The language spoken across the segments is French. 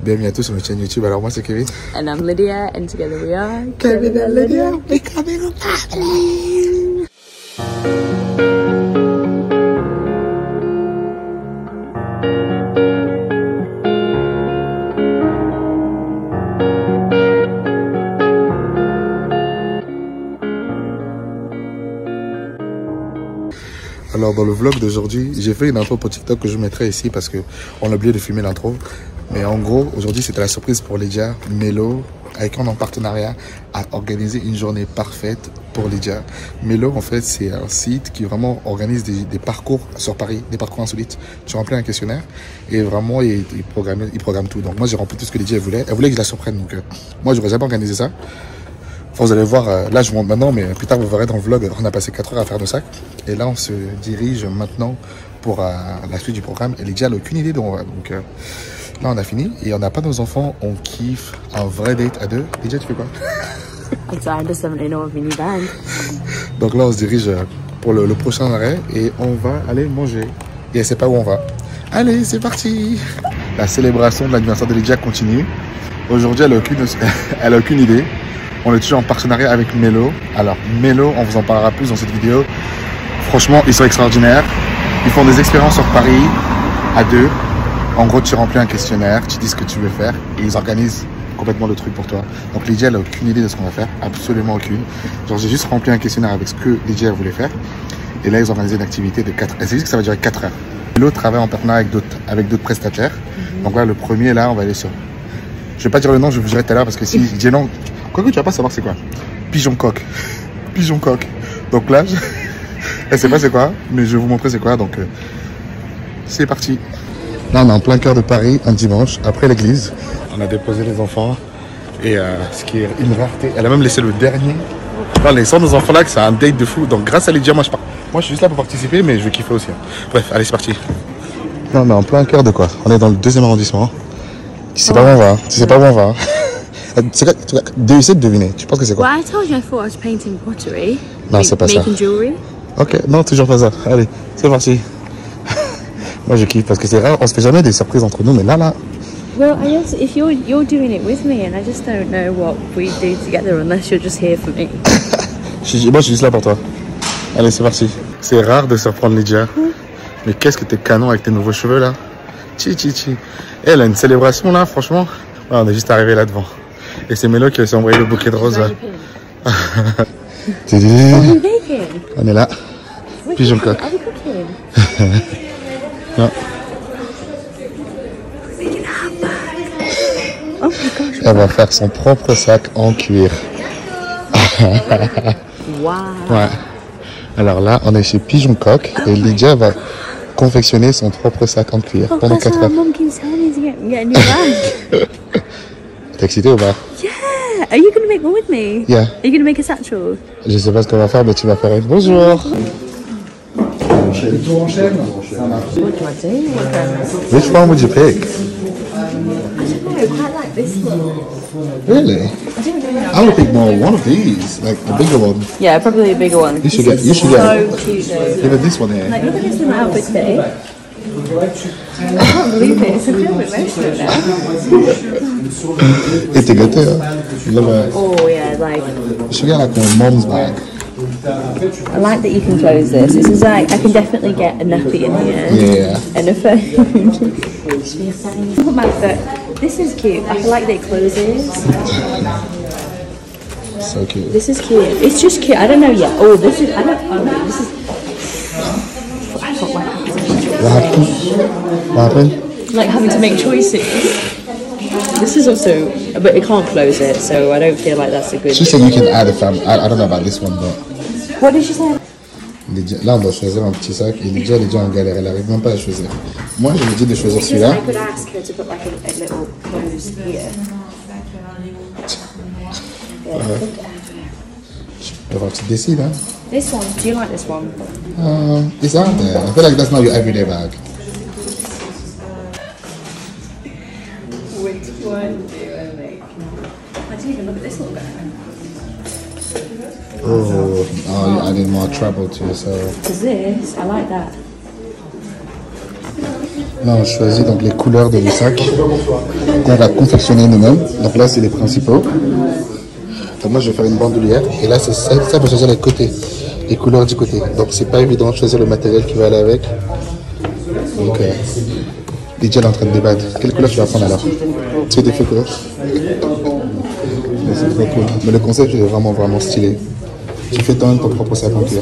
Bienvenue à tous sur notre chaîne YouTube. Alors moi c'est Kevin. And I'm Lydia, and together we are Kevin and Lydia becoming a family. Alors dans le vlog d'aujourd'hui, j'ai fait une intro pour TikTok que je mettrai ici parce qu'on a oublié de filmer l'intro. Mais en gros, aujourd'hui c'était la surprise pour Lydia. Melo, avec qui on est en partenariat, a organisé une journée parfaite pour Lydia. Melo en fait c'est un site qui vraiment organise des parcours sur Paris, des parcours insolites. Tu remplis un questionnaire et vraiment il programme tout. Donc moi j'ai rempli tout ce que Lydia voulait. Elle voulait que je la surprenne, donc moi j'aurais jamais organisé ça. Enfin, vous allez voir, là je monte maintenant, mais plus tard vous verrez dans le vlog, on a passé 4 heures à faire nos sacs. Et là on se dirige maintenant pour la suite du programme. Et Lydia n'a aucune idée d'où on va. Donc là on a fini et on n'a pas nos enfants, on kiffe un vrai date à deux. Lydia, tu fais quoi? Donc là on se dirige pour le prochain arrêt et on va aller manger. Et elle sait pas où on va. Allez, c'est parti! La célébration de l'anniversaire de Lydia continue. Aujourd'hui elle a aucune idée. On est toujours en partenariat avec Melo. Alors Melo, on vous en parlera plus dans cette vidéo. Franchement, ils sont extraordinaires. Ils font des expériences sur Paris à deux. En gros, tu remplis un questionnaire, tu dis ce que tu veux faire et ils organisent complètement le truc pour toi. Donc Lydia, elle n'a aucune idée de ce qu'on va faire, absolument aucune. Genre, j'ai juste rempli un questionnaire avec ce que Lydia voulait faire. Et là, ils ont organisé une activité de 4 heures. Elle s'est dit que ça va durer 4 heures. Melo travaille en partenariat avec d'autres prestataires. Donc là, le premier, là, on va aller sur... Je vais pas dire le nom, je vous dirai tout à l'heure parce que si je dis non... Quoique tu vas pas savoir c'est quoi. Pigeon coq. Pigeon coq. Donc là, elle sait pas c'est quoi, mais je vais vous montrer c'est quoi. Donc c'est parti. Là on est en plein cœur de Paris, un dimanche, après l'église. On a déposé les enfants. Et ce qui est une rareté, elle a même laissé le dernier. Là, les sons de nos enfants là, que c'est un date de fou. Donc grâce à Lydia, moi je pars. Moi je suis juste là pour participer, mais je vais kiffer aussi. Bref, allez c'est parti. Là on est en plein cœur de quoi? On est dans le 2e arrondissement. Tu sais pas où on va. Tu sais pas où on va. Essaie de deviner. Tu penses que c'est quoi? Well, I told you I thought I was painting pottery. Non, c'est pas ça. Making jewelry. Ok, non, toujours pas ça. Allez, c'est parti. Moi, je kiffe parce que c'est rare. On se fait jamais des surprises entre nous, mais là. Well, I guess if you're doing it with me, and I just don't know what we do together unless you're just here for me. Moi, je suis juste là pour toi. Allez, c'est parti. C'est rare de surprendre Lydia. Mais qu'est-ce que t'es canon avec tes nouveaux cheveux là. Chi. Elle a une célébration là, franchement. Ouais, on est juste arrivé là devant. Et c'est Melo qui s'est envoyé le bouquet de roses. On est là. Pigeon coq. Non. Elle va faire son propre sac en cuir. Wow. Ouais. Alors là, on est chez Pigeon coq et Lydia va confectionner son propre sac en cuir pendant 4 heures. T'es excité ou pas? Yeah. Are you going to make one with me? Yeah. Are you going to make a satchel? Je sais pas ce qu'on va faire, mais tu vas faire une. Bonjour. Le tour en chaîne. What do I do? Which one would you pick? I don't know. I quite like this one. Really? I don't know. I would pick more one of these, like the bigger one. Yeah, probably a bigger one. You should get. So cute though. Even this one here. Like, look at this in my outfit today. I can't believe it. It's a little bit emotional now. Et t'es gâté, hein? Love it. Oh yeah, like. You should get like my mom's bag. I like that you can close this. This is like, I can definitely get a nappy in here. Yeah. And a phone. But this is cute. I like that it closes. So cute. This is cute. It's just cute. I don't know yet. Oh, this is. I don't. Oh no, this is. I thought what happened. What happened? Like having to make choices. This is also, but it can't close it, so I don't feel like that's a good. She said you can add a family. I don't know about this one, but. What did she say? Là, on doit choisir un petit sac et Lydia en galère. Elle n'arrive même pas à choisir. Moi, je me dis de choisir celui-là. I could ask her to put like a little close here. Il va que tu décides, hein? This one. Do you like this one? It's out there. I feel like that's not your everyday bag. Which one do I make? I didn't even look at this little guy. Oh, you're adding more trouble to yourself. Because this, I like that. Là, on choisit donc les couleurs de nos sacs qu'on va confectionner nous-mêmes. Donc là, c'est les principaux. Donc moi, je vais faire une bandoulière. Et là, c'est ça pour choisir les côtés, les couleurs du côté. Donc, c'est pas évident de choisir le matériel qui va aller avec. Donc, DJ est en train de débattre. Quelle couleur tu vas prendre alors? Tu fais des feux couleurs. Mais c'est très cool. Mais le concept est vraiment stylé. Tu fais ton propre sac en cuir.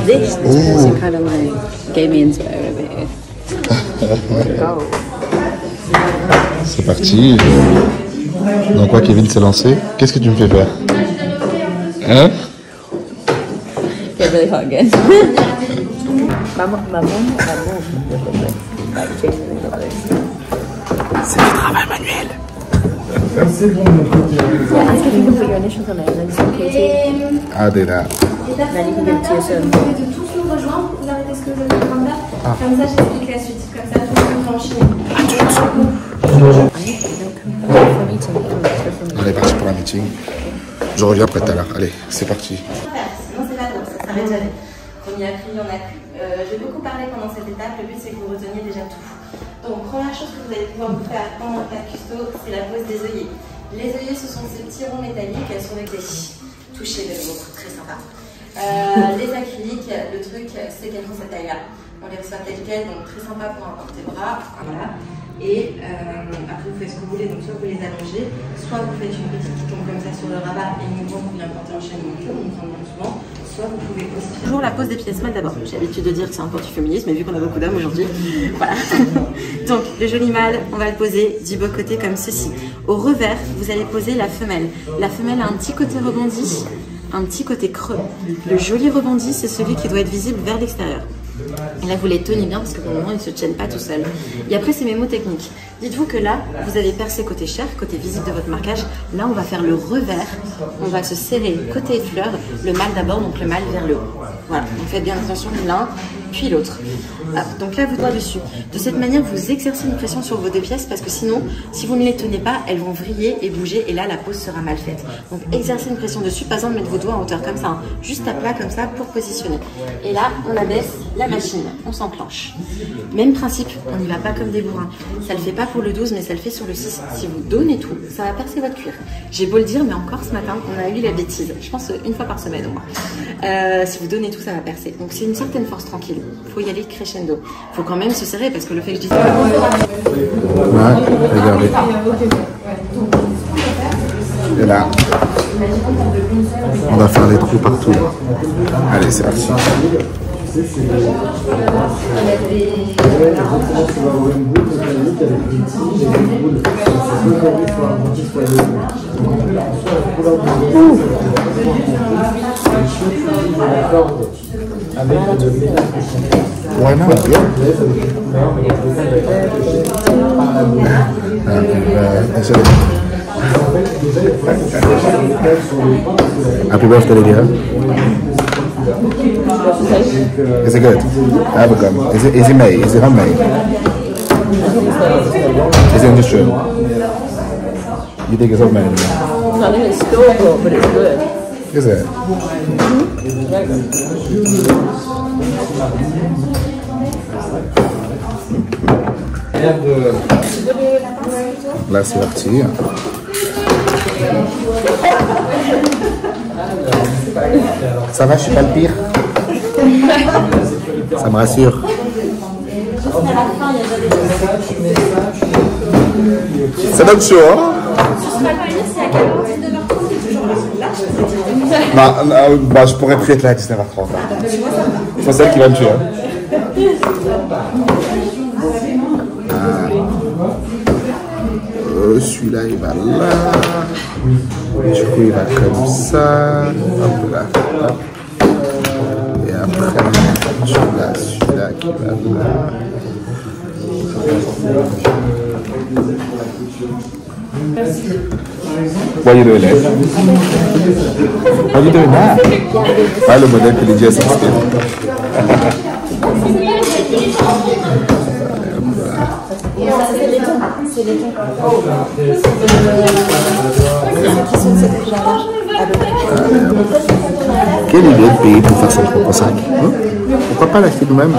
This kind of like gave me into it. C'est parti. Donc quoi, Kevin s'est lancé. Qu'est-ce que tu me fais faire? Hein? Get really hot again. C'est du travail manuel. Est-ce que tu peux put your initials on there and then some KT? Ah, déjà. Then you can give it to your son. Vous pouvez tous nous rejoindre, vous arrêtez ce que vous êtes en train de faire. Comme ça, j'explique la suite. Comme ça, tout le monde peut enchaîner. On est parti pour un meeting. Je reviens après tout à l'heure. Allez, c'est parti. Sinon, c'est pas drôle, ça s'arrête jamais. On y a pris, on a plus. J'ai beaucoup parlé pendant cette étape. Le but, c'est que vous reteniez déjà tout. Donc, première chose que vous allez pouvoir vous faire pendant le tas custo, c'est la pose des œillets. Les œillets, ce sont ces petits ronds métalliques sur lesquels toucher de l'eau, très sympa. Les acryliques, le truc, c'est qu'elles font cette taille-là. On les reçoit telles quelles, donc très sympa pour un porte-bras. Voilà. Et après, vous faites ce que vous voulez, donc soit vous les allongez, soit vous faites une petite qui tombe comme ça sur le rabat et une grande vous vient porter en chaîne mon cul, on prend souvent. Soit vous pouvez aussi toujours la pose des pieds semelles d'abord. J'ai l'habitude de dire que c'est un cours du féminisme, mais vu qu'on a beaucoup d'hommes aujourd'hui, voilà. Donc le joli mâle, on va le poser du beau côté comme ceci. Au revers, vous allez poser la femelle. La femelle a un petit côté rebondi, un petit côté creux. Le joli rebondi, c'est celui qui doit être visible vers l'extérieur. Et là, vous les tenez bien parce que pour le moment, ils ne se tiennent pas tout seuls. Et après, c'est mes mots techniques. Dites-vous que là, vous avez percé côté chair, côté visible de votre marquage. Là, on va faire le revers. On va se serrer côté fleur, le mâle d'abord, donc le mâle vers le haut. Voilà, donc faites bien attention l'un, puis l'autre. Donc là, vous doigts dessus. De cette manière, vous exercez une pression sur vos deux pièces parce que sinon, si vous ne les tenez pas, elles vont vriller et bouger et là, la pose sera mal faite. Donc, exercez une pression dessus. Par exemple, mettre vos doigts en hauteur comme ça, hein, juste à plat comme ça pour positionner. Et là, on abaisse la machine, on s'enclenche. Même principe, on n'y va pas comme des bourrins. Ça le fait pas pour le 12, mais ça le fait sur le 6. Si vous donnez tout, ça va percer votre cuir. J'ai beau le dire, mais encore ce matin, on a eu la bêtise. Je pense une fois par semaine au moins. Si vous donnez tout, ça va percer. Donc c'est une certaine force tranquille. Il faut y aller crescendo. Il faut quand même se serrer parce que le fait que je dise... Ouais, regardez. Et là, on va faire les trous partout. Allez, c'est parti. Why not? Yeah. Happy birthday, Lydia. Is it good? I have a gum. Is it made? Is it homemade? Is it industrial? You think it's homemade? I think it's store-bought, but it's good. Is it? Là, c'est parti. Ça va, je suis pas le pire. Ça me rassure. Ça donne chaud, hein? Bah, je pourrais plus être là à 19h30. C'est celle qui va me tuer. Celui-là, il va là. Du coup, il va comme ça. Hop là. Hop. Et après, celui-là qui va là. What are you doing there? What are you doing now? Ah, le modèle que Lydia s'est inspiré. C'est les tons. Quelle idée de payer pour faire son propre sac, hein? Pourquoi pas l'acheter nous-mêmes?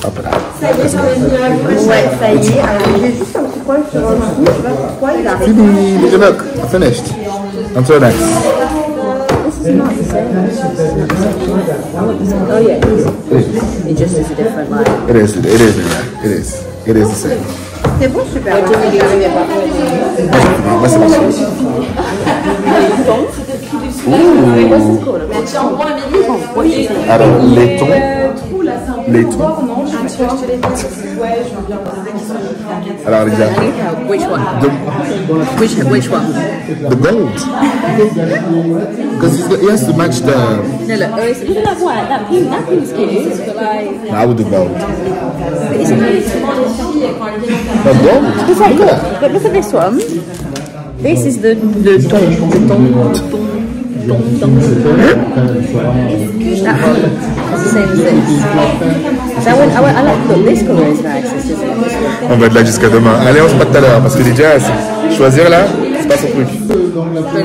Hop là. Ça y est, j'en ai mis un gros. Ouais, ça y est. Alors, j'ai juste un petit problème sur un coup. Je sais pas pourquoi il arrive. Fini. Look, finished. Until next. This is not the same. Oh yeah, it just is a different line. It is, yeah. It is the same. C'est bon, super. Moi, c'est bon. Alors, les tons. Alors, les gars. Which one? Which one? The gold. Because he has to match the... No, look, even that white, that pink's cute, but like... I would do gold. It's really The gold? It's like, but look at this one. This is the don. That one is the same as this. So I like, look, this colour is nice. This is On va être là jusqu'à demain. Allez, on se bat tout à l'heure. Parce que déjà, choisir là, c'est pas son truc.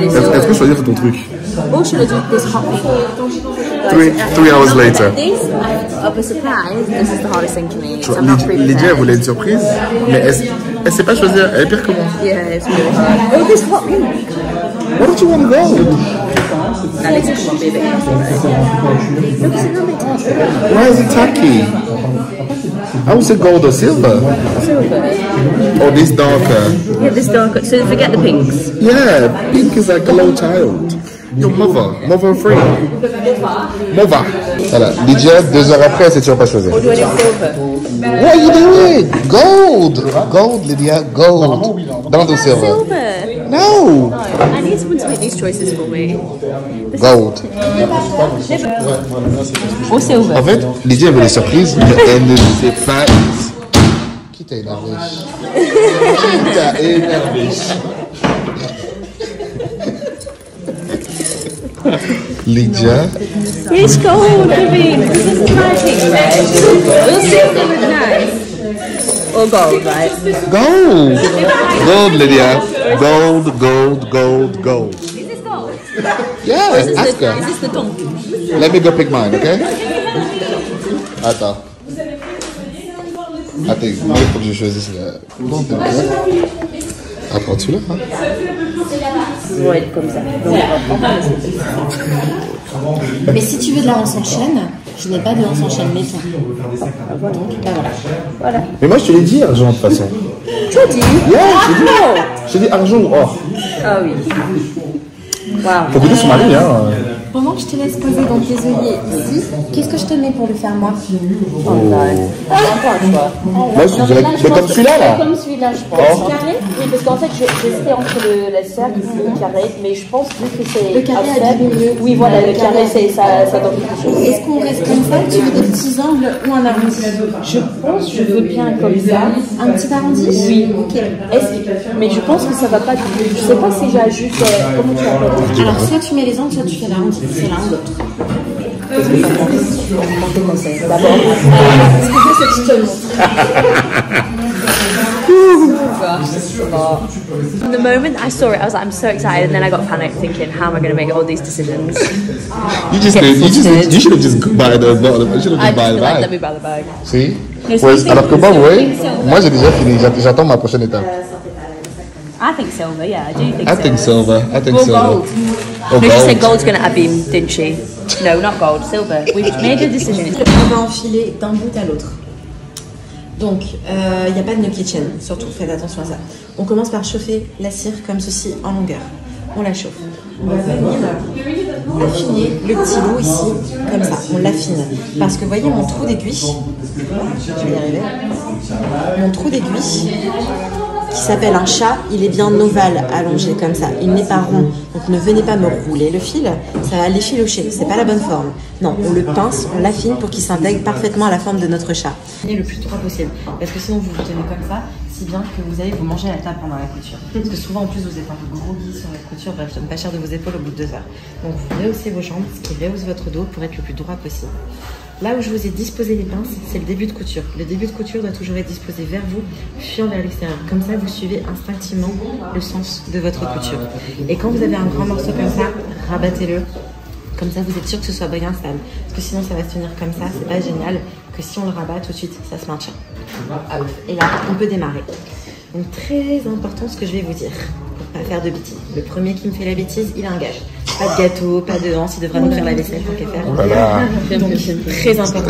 Est-ce que choisir c'est ton truc? Or should I do this hot pink? 3 hours later. This, of a surprise, this is the hardest thing for me. So I'm not Lydia, elle prepared. voulait une surprise, mais elle sait pas choisir. Elle est pire que moi. Yeah, it's really hard. Oh, this hot pink. Why don't you want gold? Now let's come on, baby. Look, it's a little bit tacky. Why is it tacky? I would say gold or silver. Silver. Or this darker. Yeah, this dark. So forget the pinks. Yeah, pink is like a little child. Your mother free. Mova. Voilà, Lydia, 2 heures après, elle s'est toujours pas choisie. Or do I do silver? What are you doing? Gold, Lydia, gold. Don't do silver. Silver. No. I need someone to make these choices for me. Gold. Or silver. En fait, Lydia avait des surprises, mais elle ne sait pas. Qui t'a énervé? Qui t'a énervé? Lydia. It's gold, baby. This is my pink red. Will silver look nice? Or gold, right? Gold. Gold, Lydia. Gold. Is this gold? Yeah, Is ask her. this the donkey? Let me go pick mine, okay? Attends. Attends, moi il faut que je choisisse la... Apprends-tu là, hein? Ouais, comme ça. Mais si tu veux de la hanse en chaîne, je n'ai pas de hanse en chaîne méton. Donc, là, voilà. Mais moi je te l'ai dit argent de toute façon. Tu as dit? Yeah, je t'ai dit argent ou or. Ah oui. Wow. Faut goûter son mari, hein. Pendant que je te laisse poser dans tes œillets ici, qu'est-ce que je te mets pour le faire moi? Oh non. Moi je dirais mais comme celui-là là. Comme celui-là, je pense. Oh. Carré? Oui, parce qu'en fait, j'hésitais entre le cercle et le carré, mais je pense vu que c'est Le carré un a cercle. du mieux. Oui, voilà, le carré, ça donne quelque chose. Est-ce qu'on reste comme ça? Tu veux des petits angles ou un arrondi? Je pense que je veux bien comme ça. Un petit arrondi? Oui. Ok. Mais je pense que ça va pas. Je sais pas si j'ajoute. Comment tu l'appelles? Alors, soit tu mets les angles, soit tu fais l'arrondi. C'est l'un ou l'autre. D'abord. C'est que je te montre. From the moment I saw it, I was like, I'm so excited, and then I got panicked thinking, how am I going to make all these decisions? You should have just buy the you should have I just buy just the feel like, let bag. me buy the bag. Si? No, so Ouais, you think- alors que moi, so ouais, you think silver? moi j'ai déjà fini, j'attends ma prochaine étape. I think silver, yeah, I do think I think silver. I think Or silver. gold. Or No, she said gold. gold's going to Abim, didn't she? No, not gold, silver. We've made a decision. On va enfiler d'un bout à l'autre. Donc, il n'y a pas de nœud kitchen, surtout faites attention à ça. On commence par chauffer la cire comme ceci en longueur. On la chauffe. On va venir affiner le petit lot ici, comme ça. On l'affine. Parce que vous voyez mon trou d'aiguille, je vais y arriver, mon trou d'aiguille, qui s'appelle un chat, il est bien ovale, allongé comme ça. Il n'est pas rond. Donc ne venez pas me rouler le fil, ça va l'effilocher. C'est pas la bonne forme. Non, on le pince, on l'affine pour qu'il s'intègre parfaitement à la forme de notre chat. Le plus droit possible. Parce que sinon vous vous tenez comme ça, si bien que vous allez vous manger la table pendant la couture. Parce que souvent en plus vous êtes un peu groggy sur la couture, bref, je donne pas cher de vos épaules au bout de 2 heures. Donc vous rehaussez vos jambes, ce qui rehausse votre dos pour être le plus droit possible. Là où je vous ai disposé les pinces, c'est le début de couture. Le début de couture doit toujours être disposé vers vous, fuyant vers l'extérieur. Comme ça, vous suivez instinctivement le sens de votre couture. Et quand vous avez un grand morceau comme ça, rabattez-le Comme ça, vous êtes sûr que ce soit bien stable. Parce que sinon, ça va se tenir comme ça. C'est pas génial que si on le rabat tout de suite, ça se maintient. Et là, on peut démarrer. Donc, très important ce que je vais vous dire. Pour pas faire de bêtises. Le premier qui me fait la bêtise, il a un gage. Pas de gâteau, pas de hanse, il devrait nous faire la vaisselle tant qu'à faire. Voilà. Donc, très important.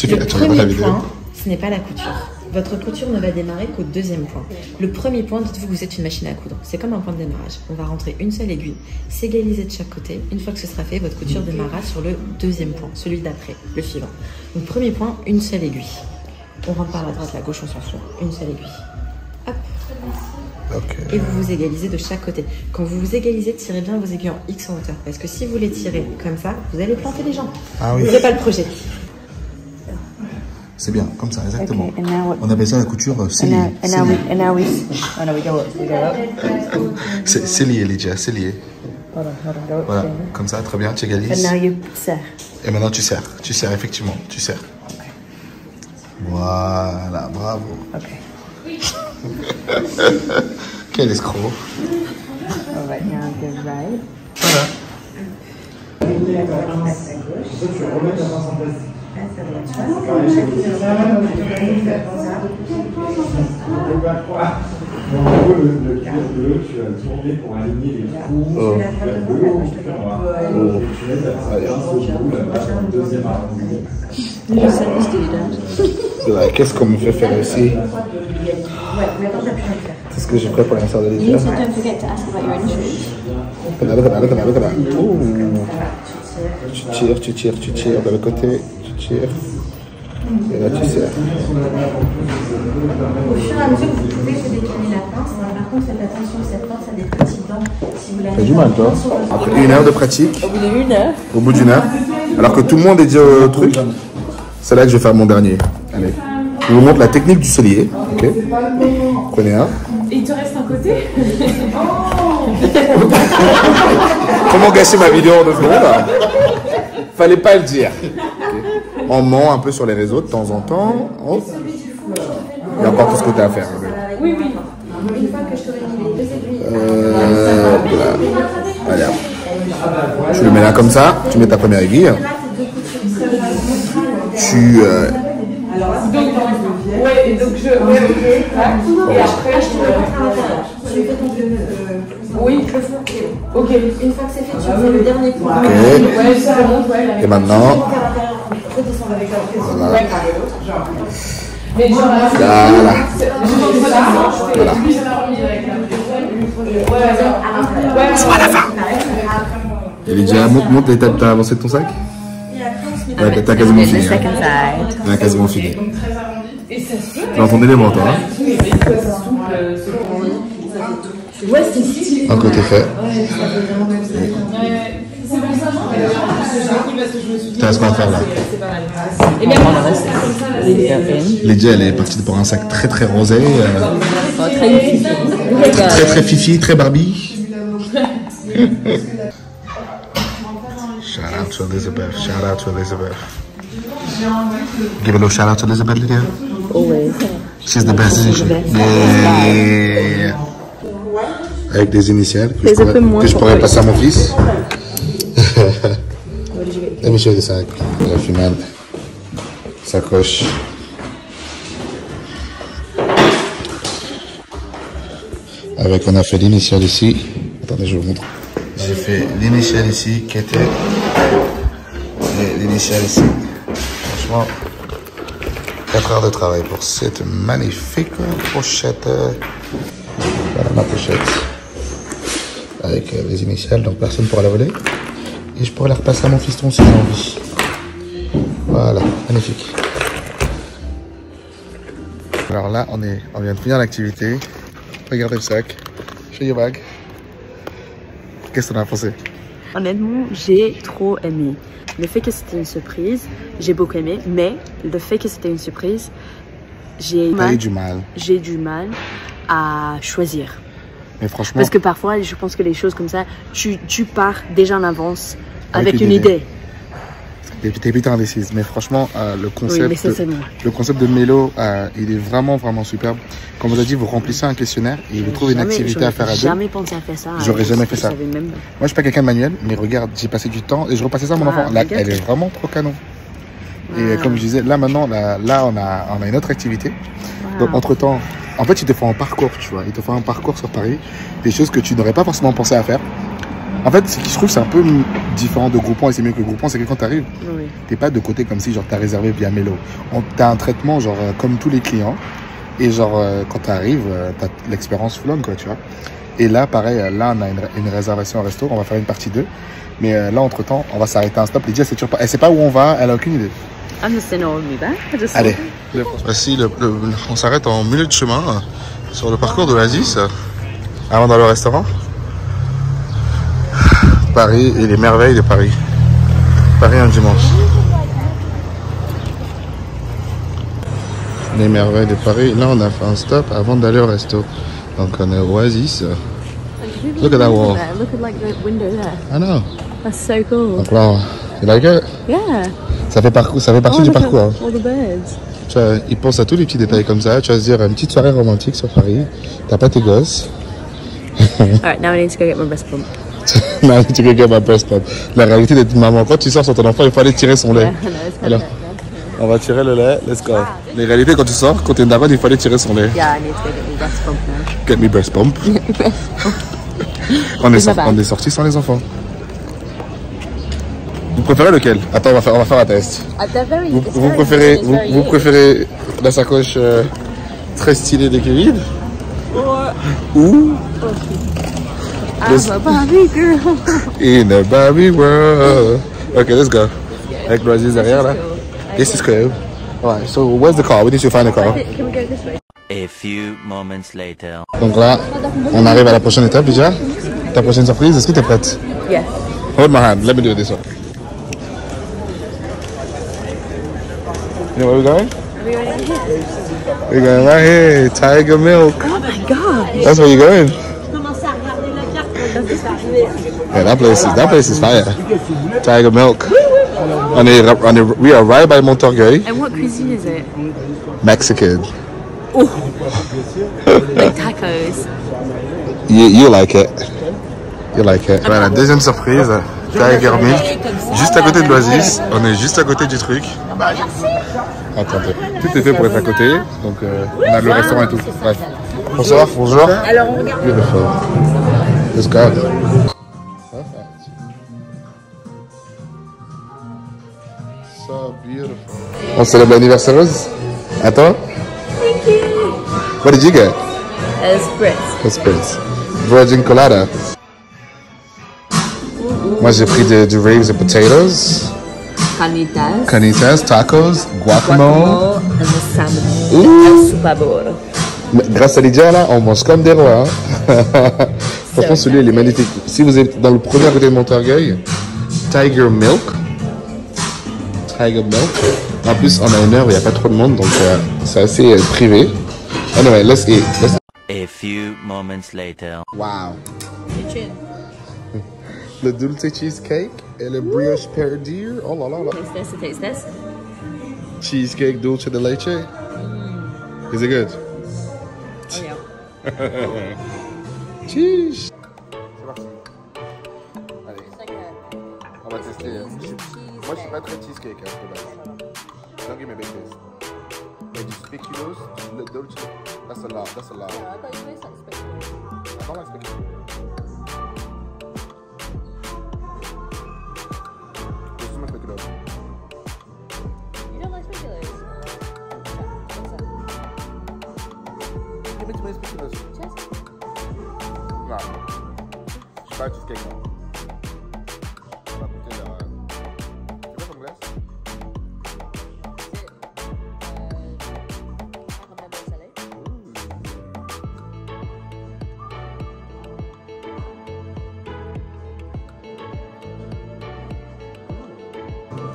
Le premier point, ce n'est pas la couture. Votre couture ne va démarrer qu'au deuxième point. Le premier point, dites-vous que vous êtes une machine à coudre. C'est comme un point de démarrage. On va rentrer une seule aiguille, s'égaliser de chaque côté. Une fois que ce sera fait, votre couture démarrera sur le deuxième point, celui d'après, le suivant. Donc premier point, une seule aiguille. On rentre par la droite, la gauche, on s'en fout. Une seule aiguille. Hop. Okay. Et vous vous égalisez de chaque côté. Quand vous vous égalisez, tirez bien vos aiguilles en X en hauteur. Parce que si vous les tirez comme ça, vous allez planter les jambes. Ah oui. Vous n'avez pas le projet. C'est bien, comme ça, exactement. Okay, on appelle ça la couture cellier. C'est lié, Lydia, c'est lié. Voilà, comme ça, très bien, tu égalises. Et maintenant, tu serres. Tu serres, effectivement, tu serres. Voilà, bravo. Okay. Quel escroc. Alright, now go right. Voilà. Qu'est-ce qu'on me fait faire ici? C'est ce que j'ai pris pour l'anniversaire de Lydia. Tu tires de l'autre côté, tu tires. Et là tu serres. Au fur et à mesure, vous pouvez se décaler la pince. Par contre, faites attention, cette pince a des petits dents. Si vous t'as du mal, toi. Après 1 heure de pratique. Au bout d'1 heure. Au bout d'1 heure. Alors que tout le monde est dit au truc. C'est là que je vais faire mon dernier. Allez. Je vous montre la technique du cellier. Ok. Prenez un. Et il te reste un côté. Comment gâcher ma vidéo en 2 secondes là? Fallait pas le dire. Okay. On ment un peu sur les réseaux de temps en temps. Oh. Il y a encore tout ce que tu as à faire. Oui, oui. Une fois que je t'aurai mis les 2 aiguilles. Voilà. Tu le mets là comme ça. Tu mets ta première aiguille. Tu. Ouais, donc je. Ouais, ok. Et après, je te le rentre à l'intérieur. Tu fais ton jeu. Oui, ok. Une fois que c'est fait, tu fais le dernier point. Ok. Ouais, ça remonte, ouais. Et maintenant. Voilà. Mais genre, voilà. Voilà. C'est pas la fin. Et Lydia, monte l'étape, t'as avancé de ton sac? Ouais, t'as quasiment fini. T'as quasiment fini. Tu entends l'élément, toi, hein? Un côté fait. Tu as ce qu'on va faire là. Lydia, elle est partie pour un sac très très rosé. Très fifi, très Barbie. Shout out to Elizabeth. Shout out to Elizabeth. Give a little shout out to Elizabeth, Lydia. Always. She's the best, isn't she? Yeah. Avec des initiales que je pourrais passer à mon fils. Let me show you the sac. La fumade. Sacoche. Avec, on a fait l'initiale ici. Attendez, je vous montre. J'ai fait l'initiale ici, qui était l'initiale ici. Franchement, 4 heures de travail pour cette magnifique pochette. Voilà ma pochette. Avec les initiales, donc personne ne pourra la voler. Et je pourrais la repasser à mon fiston si j'ai envie. Voilà, magnifique. Alors là, on vient de finir l'activité. Regardez le sac. Show your bag. Qu'est-ce que t'en as pensé? Honnêtement, j'ai trop aimé. Le fait que c'était une surprise, j'ai beaucoup aimé. Mais le fait que c'était une surprise, j'ai du mal à choisir. Mais franchement... Parce que parfois, je pense que les choses comme ça, tu pars déjà en avance avec une idée. T'es putain indécise. Mais franchement, le concept de Mélo, il est vraiment, vraiment superbe. Comme on a dit, vous remplissez un questionnaire et vous trouvez une activité à faire à deux. J'aurais jamais pensé à faire ça. J'aurais jamais fait ça. Moi, je suis pas quelqu'un de manuel, mais regarde, j'ai passé du temps et je repassais ça à mon enfant. Là, elle est vraiment trop canon. Et comme je disais, là maintenant, là on a une autre activité. Donc entre-temps, en fait, ils te font un parcours, tu vois. Ils te font un parcours sur Paris, des choses que tu n'aurais pas forcément pensé à faire. En fait, ce que je trouve, c'est un peu différent de Groupon, et c'est mieux que Groupon, c'est que quand tu arrives, t'es pas de côté comme si genre t'as réservé via Mélo. T'as un traitement genre comme tous les clients, et genre quand tu arrives, t'as l'expérience full on, quoi, tu vois. Et là, pareil, là on a une réservation au resto, on va faire une partie 2. Mais là, entre-temps, on va s'arrêter un stop. Lydia, elle sait pas où on va, elle a aucune idée. Allez, voici on s'arrête en milieu de chemin sur le parcours de l'Oasis avant d'aller au restaurant. Paris et les merveilles de Paris. Paris un dimanche. Les merveilles de Paris. Là, on a fait un stop avant d'aller au resto. Donc, on est au Oasis. Look at that wall. Look at like the window there. I know. That's so cool. Donc là, you like it? Yeah. Ça fait partie du parcours. Hein. All the birds. Tu vois, ils pensent à tous les petits détails comme ça. Tu vas se dire une petite soirée romantique sur Paris. T'as pas tes gosses. Alright, now I need to go get my breast pump. Non, I need to go get my breast pump. La réalité d'être maman, quand tu sors sur ton enfant, il faut aller tirer son lait. Yeah, Alors, on va tirer le lait. Let's go. Les réalités, quand tu sors, quand t'es une daronne, il faut aller tirer son lait. Yeah, I need to go get my breast pump now. Get me breast pump. Get my breast pump. On est sortis sans les enfants. Vous préférez lequel? Attends, on va faire un test. Vous préférez la sacoche très stylée de Kevin? Ou I'm a Barbie girl. In a Barbie world. Ok, let's go. Avec l'oasis derrière là. This is cool. Alright, so where's the car? We need to find a car. Can we go this way? A few moments later. Donc là, on arrive à la prochaine étape déjà. Ta prochaine surprise, est-ce que tu es prête? Yes. Hold my hand, let me do it this way. You know where we're going? Are we going in here? We're going right here, Tiger Milk. Oh my god. That's where you're going. Yeah, that place is fire. Tiger Milk. We are right by Montorgueil. And what cuisine is it? Mexican. Like tacos. You like it. You like it. Voilà, deuxième surprise. Tiger Milk. Juste à côté de l'Oasis. On est juste à côté du truc. Attendez. Tout est fait pour être à côté. Donc on a le restaurant et tout. Bref. Bonsoir, bonjour. Alors on regarde. Beautiful. Let's go. Perfect. So beautiful. On célèbre l'anniversaire Rose? Attends. Thank you. What did you get? A spritz. A spritz. Virgin colada. Moi j'ai pris du Raves et potatoes. Canitas, tacos, guacamole. And the salmon. Ooh. Super bon. Grâce à Lydia là, on mange comme des rois. Hein. Franchement, celui-là il est magnifique. Si vous êtes dans le premier à côté de Montorgueil, Tiger Milk. Tiger Milk. En plus, on a une heure où il n'y a pas trop de monde, donc c'est assez privé. Anyway, let's eat. A few moments later. Wow. Le dulce cheesecake et le brioche perdir. Oh là là là. Taste this. Cheesecake dulce de leche. Is it good? Oh yeah. Cheese. C'est parti. Allez. On va tester. Moi, je suis pas très cheesecake hein, de base. Don't give me big taste. Mais du spéculoos, le dulce, that's a lot. I thought you made something special. I don't like spéculoos. There's too much spéculoos. You don't like spaghettis? Give me too many spéculoos. Non. Je suis pas cheesecake non. On va goûter la... Tu veux comme glace?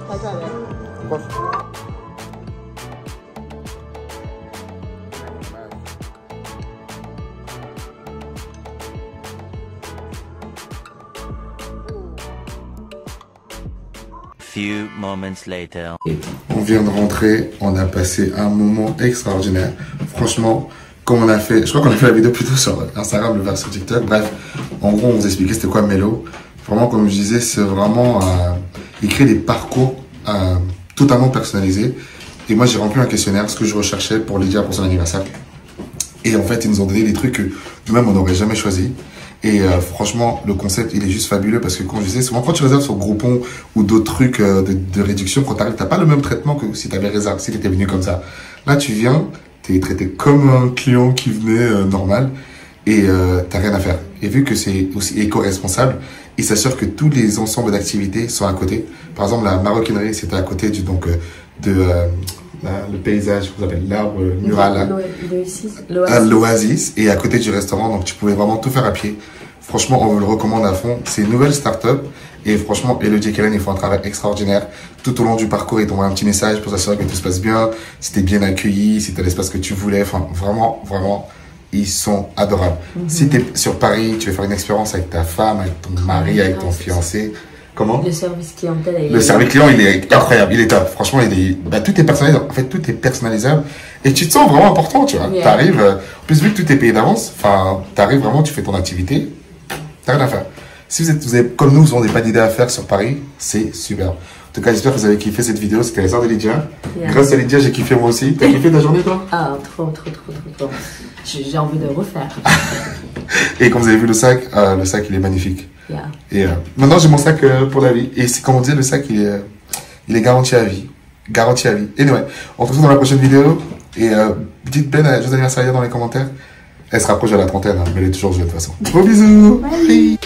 I try it. Prof. few moments later. On vient de rentrer, on a passé un moment extraordinaire. Franchement, comme on a fait, je crois qu'on a fait la vidéo plutôt sur Instagram, le vers sur TikTok. Bref, en gros, on vous expliquait c'était quoi Mello. Vraiment, comme je disais, c'est vraiment, il crée des parcours totalement personnalisés. Et moi, j'ai rempli un questionnaire, ce que je recherchais pour Lydia pour son anniversaire. Et en fait, ils nous ont donné des trucs que nous-mêmes, on n'aurait jamais choisi. Et franchement, le concept, il est juste fabuleux parce que, comme je disais, souvent quand tu réserves sur Groupon ou d'autres trucs de réduction, quand tu arrives, tu n'as pas le même traitement que si tu avais réservé, si tu étais venu comme ça. Là, tu viens, tu es traité comme un client qui venait normal et tu n'as rien à faire. Et vu que c'est aussi éco-responsable, il s'assure que tous les ensembles d'activités sont à côté. Par exemple, la maroquinerie, c'était à côté du, donc, le paysage, vous appelez l'arbre mural, l'oasis, et à côté du restaurant, donc tu pouvais vraiment tout faire à pied. Franchement, on vous le recommande à fond. C'est une nouvelle start-up et franchement, Elodie et Kellen, ils font un travail extraordinaire. Tout au long du parcours, ils t'envoient un petit message pour s'assurer que tout se passe bien, si t'es bien accueilli, si t'as l'espace que tu voulais. Enfin, vraiment, vraiment, ils sont adorables. Si t'es sur Paris, tu veux faire une expérience avec ta femme, avec ton mari, avec ton fiancé. Comment? Le service clientèle. Le service client, il est incroyable, il est top. Franchement, tout est personnalisable. En fait, tout est personnalisable. Et tu te sens vraiment important, tu vois. T'arrives, en plus, vu que tout est payé d'avance, enfin, t'arrives vraiment, tu fais ton activité, t'as rien à faire. Si vous avez, comme nous, vous n'avez pas d'idée à faire sur Paris, c'est super. En tout cas, j'espère que vous avez kiffé cette vidéo. C'était les heures de Lydia. Grâce à Lydia, j'ai kiffé moi aussi. T'as kiffé ta journée, toi? Ah, trop. J'ai envie de refaire. Et comme vous avez vu le sac, il est magnifique. Et maintenant, j'ai mon sac pour la vie. Et c'est comme on disait, le sac, il est garanti à vie. Garanti à vie. Anyway, on se retrouve dans la prochaine vidéo. Et dites Ben à joyeux anniversaire dans les commentaires. Elle se rapproche de la trentaine, hein, mais elle est toujours jeune de toute façon. Gros bisous. Bye.